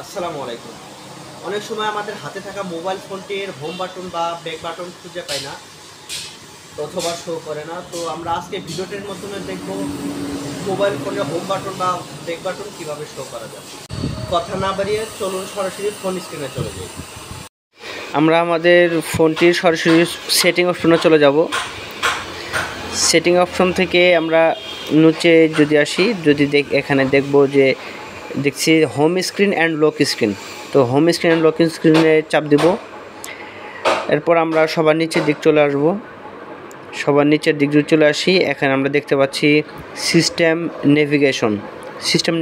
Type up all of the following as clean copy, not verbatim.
আসসালামু আলাইকুম। অনেক সময় আমাদের হাতে থাকা মোবাইল ফোনটির হোম বাটন বা ব্যাক বাটন খুঁজে পাই না অথবা শো করে না। তো আমরা আজকে ভিডিওটির মাধ্যমে দেখব মোবাইল ফোনের হোম বাটন বা ব্যাক বাটন কীভাবে শো করা যায়। কথা না বাড়িয়ে চলুন সরাসরি ফোন স্ক্রিনে চলে যাই। আমরা আমাদের ফোনটির সরাসরি সেটিং অপশনে চলে যাব। সেটিং অপশন থেকে আমরা নিচে যদি আসি, এখানে দেখব যে দেখছি home screen and lock screen. তো হোম স্ক্রিন অ্যান্ড লক স্ক্রিনে চাপ দিব। এরপর আমরা সবার নিচের দিক চলে আসব। সবার নিচের দিক যদি চলে আসি, এখানে আমরা দেখতে পাচ্ছি সিস্টেম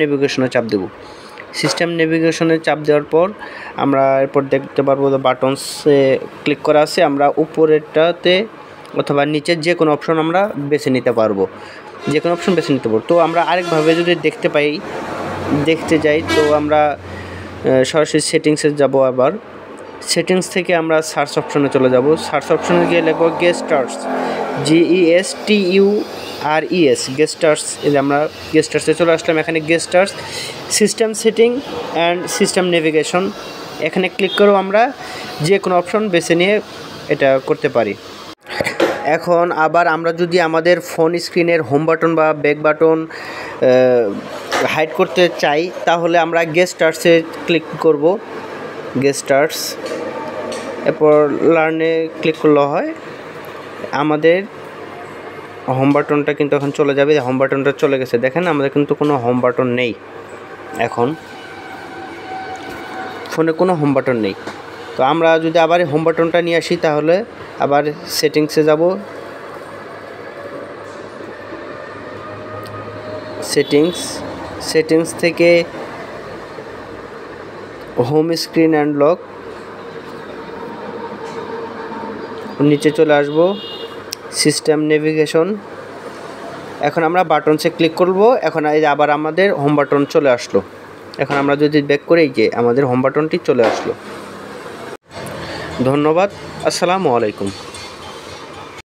নেভিগেশনে চাপ দেব। সিস্টেম নেভিগেশনে চাপ দেওয়ার পর আমরা এরপর দেখতে পারবো বাটনসে ক্লিক করা আছে। আমরা উপরেরটাতে অথবা নিচের যে কোনো অপশন আমরা বেছে নিতে পারবো, তো আমরা আরেকভাবে যদি দেখতে যাই, তো আমরা সরাসরি সেটিংসে যাব। আবার সেটিংস থেকে আমরা সার্চ অপশনে চলে যাব। সার্চ অপশনে গিয়ে লিখব গেস্টার্স, GESTURES, গেস্টার্স। এই আমরা গেস্টার্সে চলে আসলাম। এখানে গেস্টার্স system setting and system navigation, এখানে ক্লিক করেও আমরা যে কোনো অপশন বেছে নিয়ে এটা করতে পারি। এখন আবার আমরা যদি আমাদের ফোন স্ক্রিনের হোম বাটন বা ব্যাক বাটন হাইড করতে চাই, তাহলে আমরা গেস্টার্সে ক্লিক করব। গেস্টার্স, এরপর লার্নে ক্লিক করলে হয় আমাদের হোম বাটনটা কিন্তু এখন চলে যাবে। হোম বাটনটা চলে গেছে, দেখেন আমাদের কিন্তু কোনো হোম বাটন নেই। এখন ফোনে কোনো হোম বাটন নেই। তো আমরা যদি আবার হোম বাটনটা নিয়ে আসি, তাহলে আবার সেটিংসে যাব। সেটিংস থেকে হোম স্ক্রিন অ্যান্ড লক, নিচে চলে আসব সিস্টেম নেভিগেশন। এখন আমরা বাটনসে ক্লিক করব। এখন এই আবার আমাদের হোম বাটন চলে আসলো। এখন আমরা যদি ব্যাক করি, যে আমাদের হোম বাটনটি চলে আসলো। ধন্যবাদ। আসসালামু আলাইকুম।